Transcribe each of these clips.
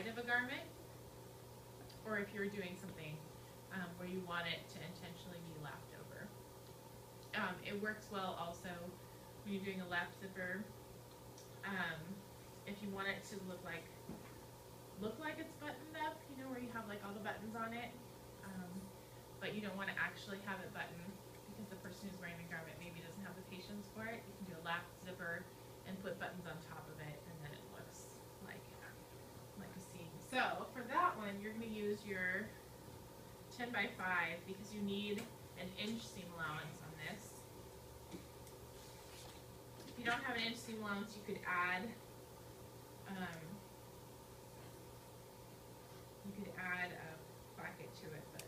side of a garment, or if you're doing something where you want it to intentionally be lapped over. It works well also when you're doing a lap zipper. If you want it to look like it's buttoned up, you know, where you have like all the buttons on it, but you don't want to actually have it buttoned because the person who's wearing the garment maybe doesn't have the patience for it. You can do a lap zipper and put buttons on top of it, and then it looks like a seam. So for that one, you're going to use your 10 by 5 because you need an inch seam allowance on this. If you don't have an inch seam allowance, you could add a pocket to it, but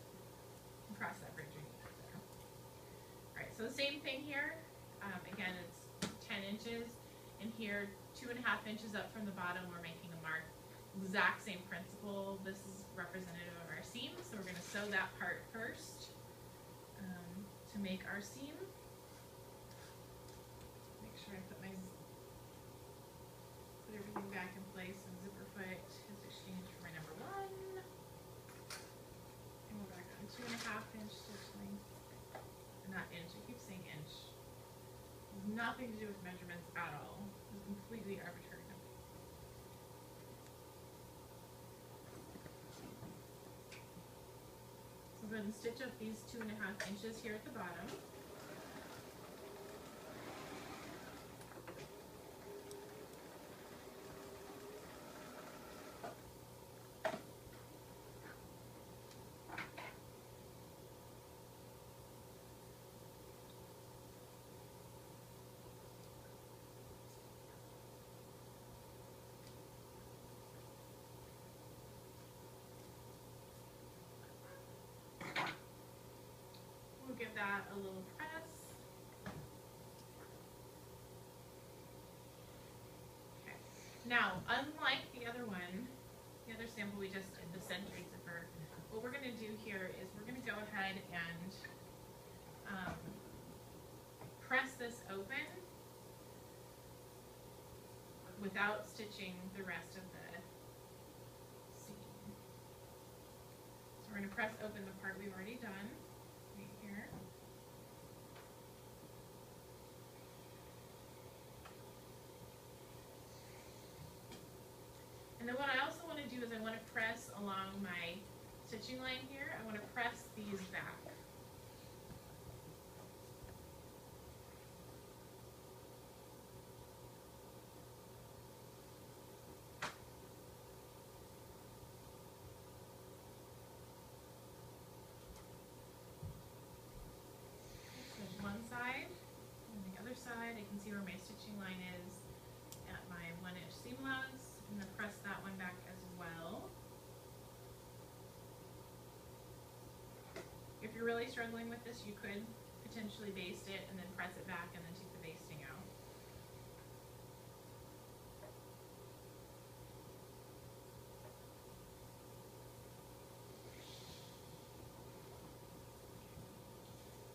cross that bridge when you get there. All right, so the same thing here. Again, it's 10 inches, and here 2.5 inches up from the bottom, we're making a mark. Exact same principle. This is representative of our seam, so we're going to sew that part first to make our seam. Make sure I put everything back in place, and zipper foot is exchanged for my number 1. And we're back on 2.5 inch stitch length. Not inch, I keep saying inch. It has nothing to do with measurements at all. It's completely arbitrary number. So go ahead and stitch up these 2.5 inches here at the bottom. Give that a little press. Okay. Now, unlike the other one, the other sample we just did, the century zipper, what we're going to do here is we're going to go ahead and press this open without stitching the rest of the seam. So we're going to press open the part we've already done. Here. And then what I also want to do is I want to press along my stitching line here. I want to press these back. Side and the other side, I can see where my stitching line is at my 1 inch seam allowance. I'm going to press that one back as well. If you're really struggling with this, you could potentially baste it and then press it back and then take the basting out.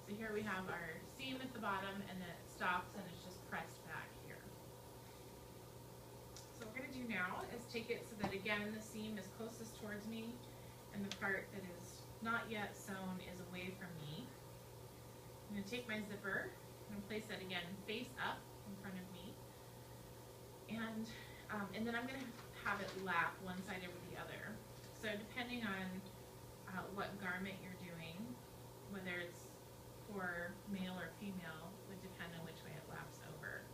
So here we have our seam at the bottom, and then it stops and it's just pressed back here. So what we're going to do now is take it so that, again, the seam is closest towards me and the part that is not yet sewn is away from me. I'm going to take my zipper and place that again face up in front of me, and then I'm going to have it lap one side over the other. So depending on what garment you're doing, whether it's for male or female, would depend on which way it laps over.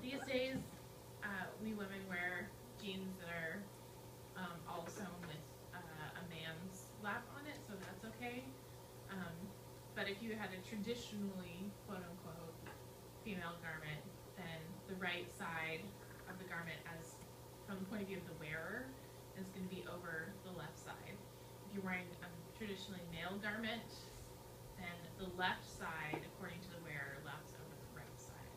These days, we women wear jeans that are all sewn with a man's lap on it, so that's okay. But if you had a traditionally, quote-unquote, female garment, then the right side of the garment, as from the point of view of the wearer, is going to be over the left side. If you're wearing a traditionally male garment, then the left side, according to the wearer, laps over the right side.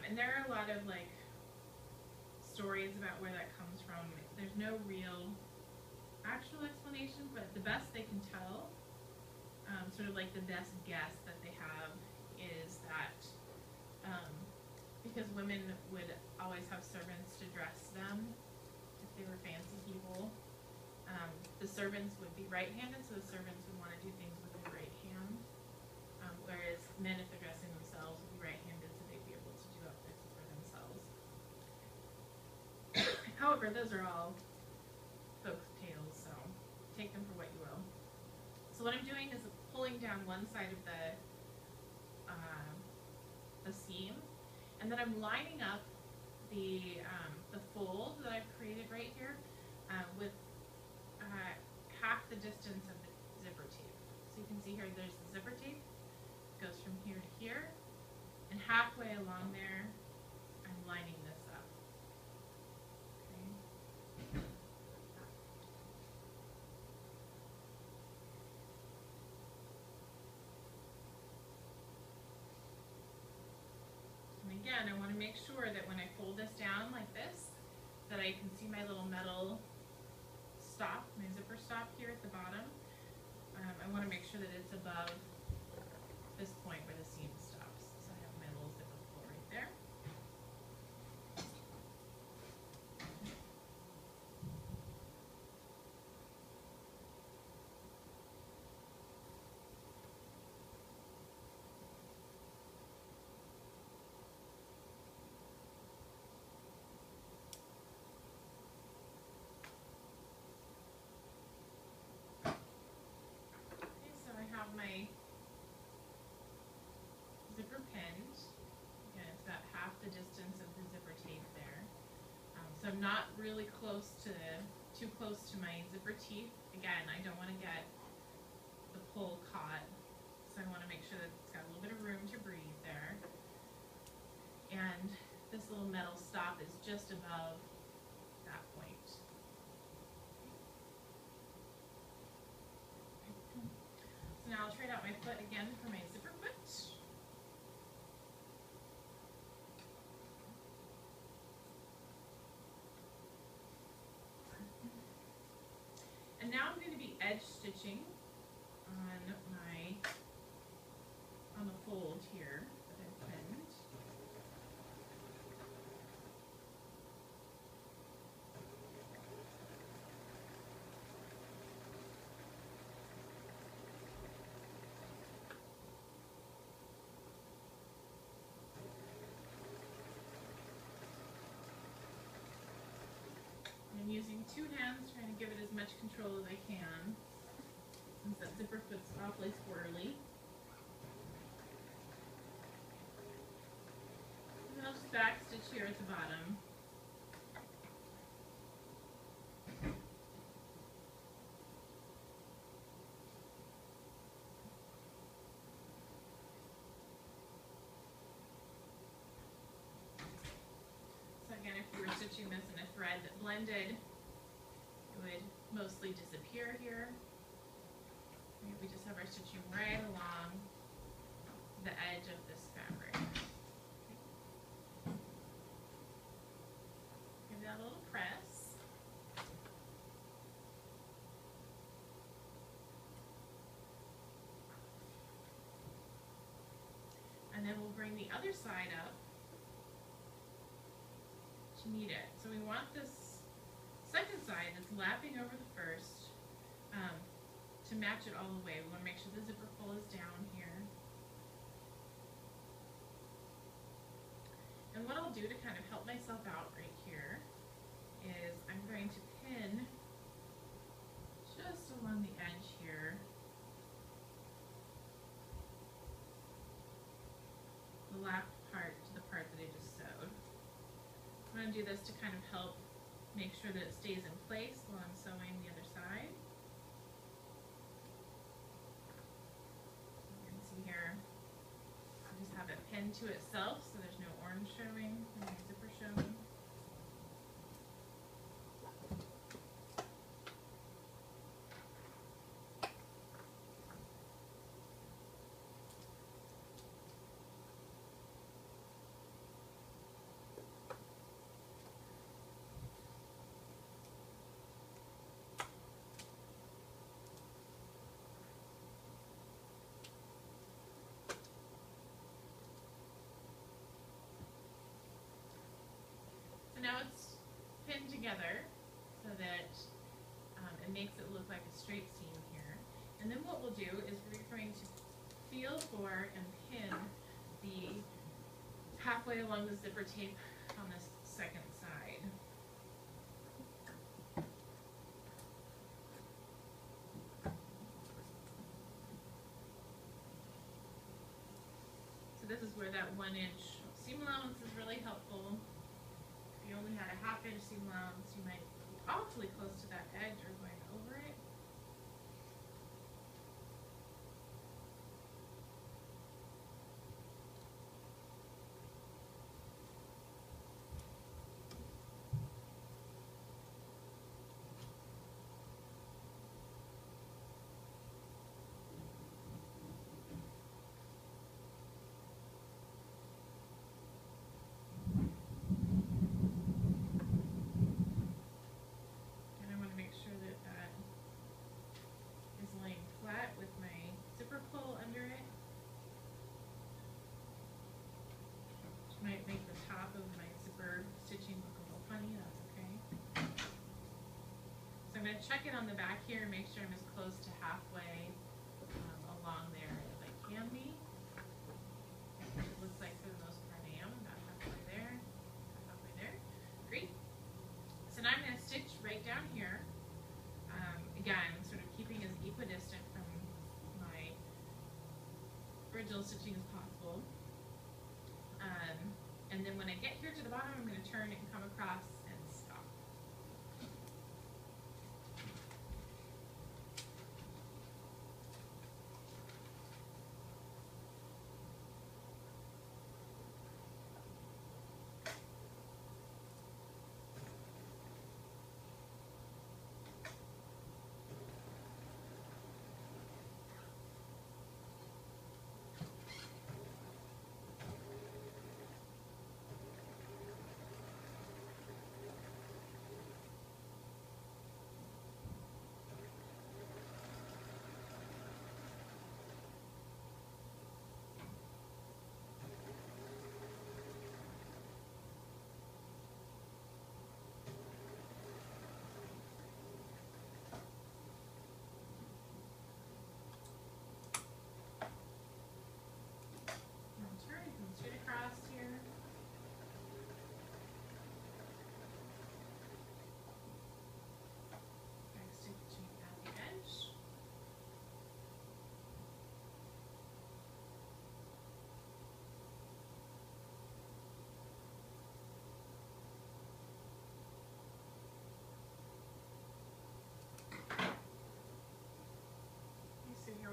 And there are a lot of stories about where that comes from. There's no real actual explanation, but the best they can tell, sort sort of like the best guess that they have is that because women would always have servants to dress them if they were fancy people, the servants would be right-handed, so the servants would want to do things with their right hand, whereas men, if they're dressing themselves, would be right-handed, so they'd be able to do outfits for themselves. However, those are all folk tales, so take them for what you will. So what I'm doing is pulling down one side of the seam, and then I'm lining up the fold that I've created right here with half the distance of the zipper tape. So you can see here, there's the zipper tape, it goes from here to here, and halfway along there, I'm lining this up. Okay. And again, I want to make sure that when I fold this down like this, that I can see my little metal stop, my zipper stop here at the bottom. I want to make sure that it's above this point where the seam stops. So I have my little zipper pull right there. My zipper pinned. Again, it's about half the distance of the zipper tape there. So I'm not really too close to my zipper teeth. Again, I don't want to get the pull caught, so I want to make sure that it's got a little bit of room to breathe there. And this little metal stop is just above that point. So now I'll trade out my foot again for my zipper foot. And now I'm going to be edge stitching on the fold here that I've pinned. I'm using two hands, trying to give it as much control as I can, since that zipper foot's awfully squirrely. And then I'll just back stitch here at the bottom. Again, if you were stitching this in a thread that blended, it would mostly disappear here. We just have our stitching right along the edge of this fabric. Give that a little press. And then we'll bring the other side up to meet it. So we want this second side that's lapping over the first to match it all the way. We want to make sure the zipper pull is down here. And what I'll do to kind of help myself out right here is I'm going to pin just along the edge here the lap part to the part that I just sewed. I'm going to do this to kind of help make sure that it stays in place while I'm sewing the other side. You can see here, I just have it pinned to itself so there's no orange showing, no zipper showing. pinned together so that it makes it look like a straight seam here. And then what we'll do is we're going to feel for and pin the halfway along the zipper tape on this second side. So this is where that 1 inch seam allowance is really helpful. If you only had a 1/2 inch seam allowance, you might be awfully close to that edge or going over it. Flat with my zipper pull under it, which might make the top of my zipper stitching look a little funny. That's okay. So I'm going to check it on the back here and make sure I'm as close to halfway along there as I can be. It looks like for the most part I am about halfway there, halfway there. Great. So now I'm going to stitch right down here. Again, sort of keeping as equidistant from my original stitching as possible. And then when I get here to the bottom, I'm going to turn and come across and stop.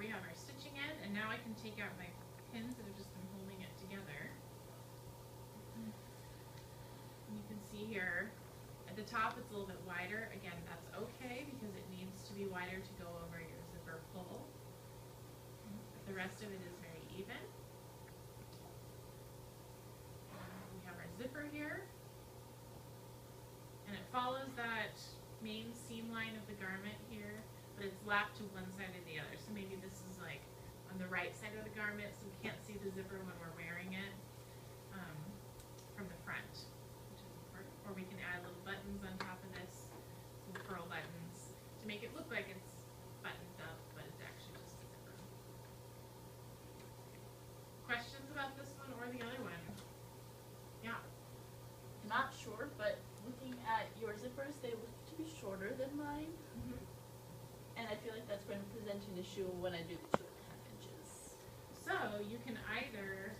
We have our stitching end, and now I can take out my pins that have just been holding it together. And you can see here at the top it's a little bit wider. Again, that's okay because it needs to be wider to go over your zipper pull. But the rest of it is very even. We have our zipper here, and it follows that main seam line of the garment here, but it's lapped to one side or the other. So maybe this is like on the right side of the garment, so we can't see the zipper when we're wearing it from the front, which is important. Or we can add little buttons on top of this, some pearl buttons, to make it look like it's buttoned up, but it's actually just a zipper. Questions about this one or the other one? Yeah. Not sure, but looking at your zippers, they look to be shorter than mine. Mm-hmm. And I feel like that's going to present an issue when I do the 2.5 inches. So you can either